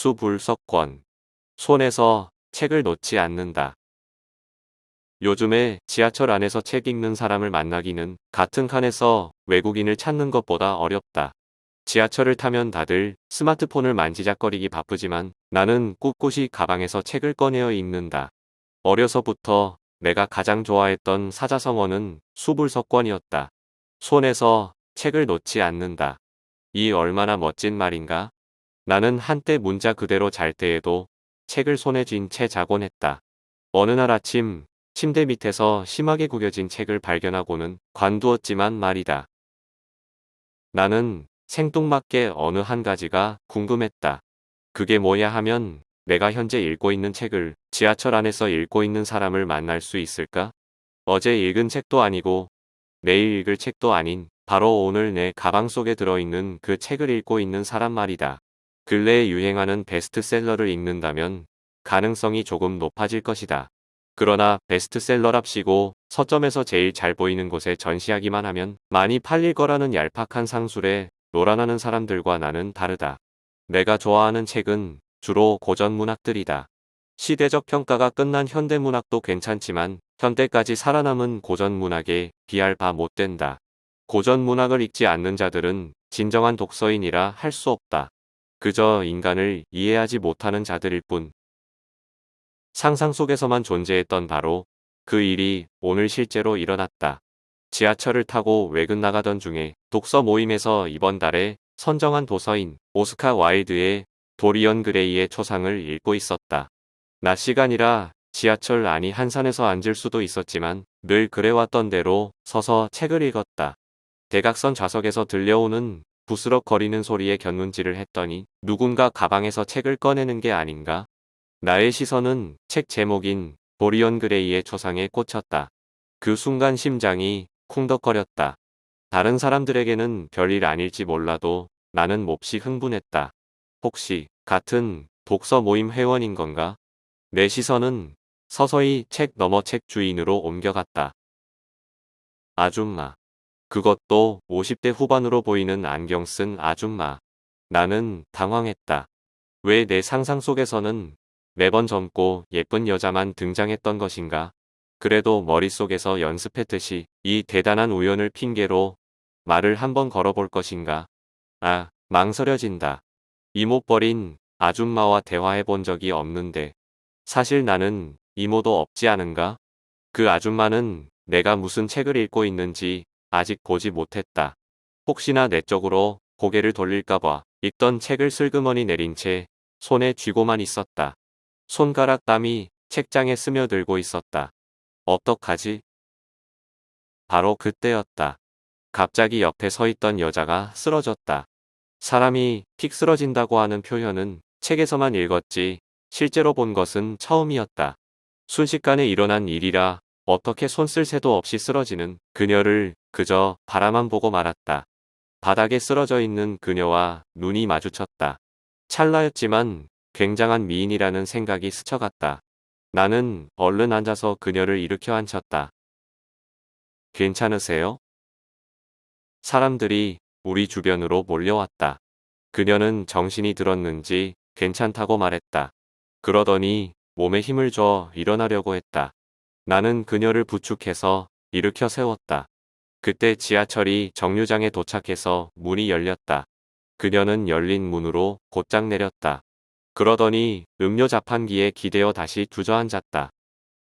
수불석권. 손에서 책을 놓지 않는다. 요즘에 지하철 안에서 책 읽는 사람을 만나기는 같은 칸에서 외국인을 찾는 것보다 어렵다. 지하철을 타면 다들 스마트폰을 만지작거리기 바쁘지만 나는 꿋꿋이 가방에서 책을 꺼내어 읽는다. 어려서부터 내가 가장 좋아했던 사자성어는 수불석권이었다. 손에서 책을 놓지 않는다. 이 얼마나 멋진 말인가? 나는 한때 문자 그대로 잘 때에도 책을 손에 쥔 채 자곤 했다. 어느 날 아침 침대 밑에서 심하게 구겨진 책을 발견하고는 관두었지만 말이다. 나는 생뚱맞게 어느 한 가지가 궁금했다. 그게 뭐야 하면 내가 현재 읽고 있는 책을 지하철 안에서 읽고 있는 사람을 만날 수 있을까? 어제 읽은 책도 아니고 내일 읽을 책도 아닌 바로 오늘 내 가방 속에 들어있는 그 책을 읽고 있는 사람 말이다. 근래에 유행하는 베스트셀러를 읽는다면 가능성이 조금 높아질 것이다. 그러나 베스트셀러랍시고 서점에서 제일 잘 보이는 곳에 전시하기만 하면 많이 팔릴 거라는 얄팍한 상술에 놀아나는 사람들과 나는 다르다. 내가 좋아하는 책은 주로 고전 문학들이다. 시대적 평가가 끝난 현대 문학도 괜찮지만 현대까지 살아남은 고전 문학에 비할 바 못 된다. 고전 문학을 읽지 않는 자들은 진정한 독서인이라 할 수 없다. 그저 인간을 이해하지 못하는 자들일 뿐. 상상 속에서만 존재했던 바로 그 일이 오늘 실제로 일어났다. 지하철을 타고 외근 나가던 중에 독서 모임에서 이번 달에 선정한 도서인 오스카 와일드의 도리언 그레이의 초상을 읽고 있었다. 낮 시간이라 지하철 안이 한산해서 앉을 수도 있었지만 늘 그래왔던 대로 서서 책을 읽었다. 대각선 좌석에서 들려오는 부스럭거리는 소리에 곁눈질을 했더니 누군가 가방에서 책을 꺼내는 게 아닌가? 나의 시선은 책 제목인 도리언 그레이의 초상에 꽂혔다. 그 순간 심장이 쿵덕거렸다. 다른 사람들에게는 별일 아닐지 몰라도 나는 몹시 흥분했다. 혹시 같은 독서 모임 회원인 건가? 내 시선은 서서히 책 너머 책 주인으로 옮겨갔다. 아줌마. 그것도 50대 후반으로 보이는 안경 쓴 아줌마. 나는 당황했다. 왜 내 상상 속에서는 매번 젊고 예쁜 여자만 등장했던 것인가? 그래도 머릿속에서 연습했듯이 이 대단한 우연을 핑계로 말을 한번 걸어볼 것인가? 아, 망설여진다. 이모뻘인 아줌마와 대화해본 적이 없는데 사실 나는 이모도 없지 않은가? 그 아줌마는 내가 무슨 책을 읽고 있는지 아직 보지 못했다. 혹시나 내 쪽으로 고개를 돌릴까봐 읽던 책을 슬그머니 내린 채 손에 쥐고만 있었다. 손가락 땀이 책장에 스며들고 있었다. 어떡하지? 바로 그때였다. 갑자기 옆에 서 있던 여자가 쓰러졌다. 사람이 픽 쓰러진다고 하는 표현은 책에서만 읽었지 실제로 본 것은 처음이었다. 순식간에 일어난 일이라 어떻게 손 쓸 새도 없이 쓰러지는 그녀를 그저 바라만 보고 말았다. 바닥에 쓰러져 있는 그녀와 눈이 마주쳤다. 찰나였지만 굉장한 미인이라는 생각이 스쳐갔다. 나는 얼른 앉아서 그녀를 일으켜 앉혔다. 괜찮으세요? 사람들이 우리 주변으로 몰려왔다. 그녀는 정신이 들었는지 괜찮다고 말했다. 그러더니 몸에 힘을 줘 일어나려고 했다. 나는 그녀를 부축해서 일으켜 세웠다. 그때 지하철이 정류장에 도착해서 문이 열렸다. 그녀는 열린 문으로 곧장 내렸다. 그러더니 음료 자판기에 기대어 다시 주저앉았다.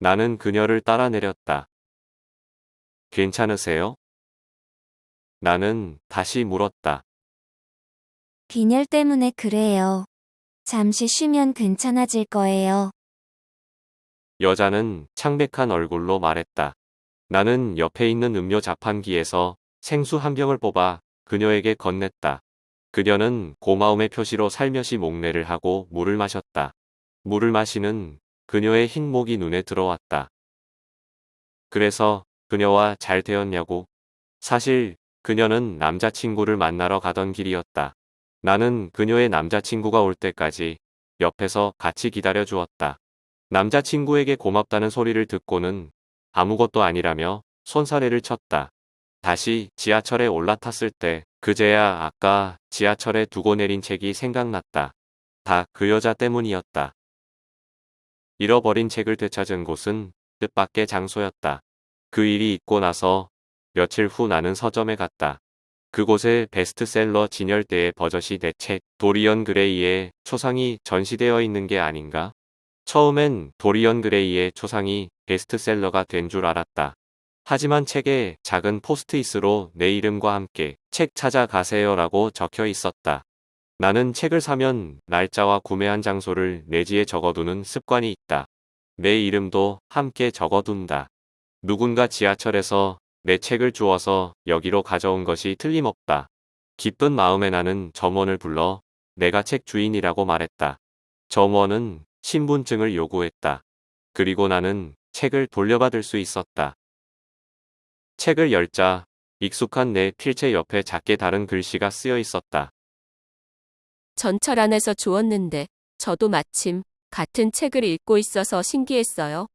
나는 그녀를 따라 내렸다. 괜찮으세요? 나는 다시 물었다. 빈혈 때문에 그래요. 잠시 쉬면 괜찮아질 거예요. 여자는 창백한 얼굴로 말했다. 나는 옆에 있는 음료 자판기에서 생수 한 병을 뽑아 그녀에게 건넸다. 그녀는 고마움의 표시로 살며시 목례를 하고 물을 마셨다. 물을 마시는 그녀의 흰 목이 눈에 들어왔다. 그래서 그녀와 잘 되었냐고. 사실 그녀는 남자친구를 만나러 가던 길이었다. 나는 그녀의 남자친구가 올 때까지 옆에서 같이 기다려 주었다. 남자친구에게 고맙다는 소리를 듣고는 아무것도 아니라며 손사래를 쳤다. 다시 지하철에 올라탔을 때 그제야 아까 지하철에 두고 내린 책이 생각났다. 다 그 여자 때문이었다. 잃어버린 책을 되찾은 곳은 뜻밖의 장소였다. 그 일이 있고 나서 며칠 후 나는 서점에 갔다. 그곳에 베스트셀러 진열대에 버젓이 내 책 도리언 그레이의 초상이 전시되어 있는 게 아닌가? 처음엔 도리언 그레이의 초상이 베스트셀러가 된 줄 알았다. 하지만 책에 작은 포스트잇으로 내 이름과 함께 책 찾아가세요라고 적혀 있었다. 나는 책을 사면 날짜와 구매한 장소를 내지에 적어두는 습관이 있다. 내 이름도 함께 적어둔다. 누군가 지하철에서 내 책을 주워서 여기로 가져온 것이 틀림없다. 기쁜 마음에 나는 점원을 불러 내가 책 주인이라고 말했다. 점원은 신분증을 요구했다. 그리고 나는 책을 돌려받을 수 있었다. 책을 열자 익숙한 내 필체 옆에 작게 다른 글씨가 쓰여 있었다. 전철 안에서 주웠는데 저도 마침 같은 책을 읽고 있어서 신기했어요.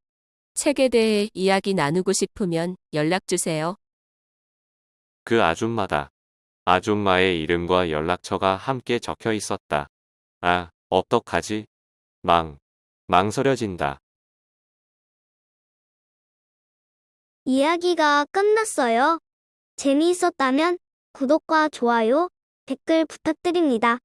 책에 대해 이야기 나누고 싶으면 연락 주세요. 그 아줌마다. 아줌마의 이름과 연락처가 함께 적혀 있었다. 아, 어떡하지? 망설여진다. 이야기가 끝났어요. 재미있었다면 구독과 좋아요, 댓글 부탁드립니다.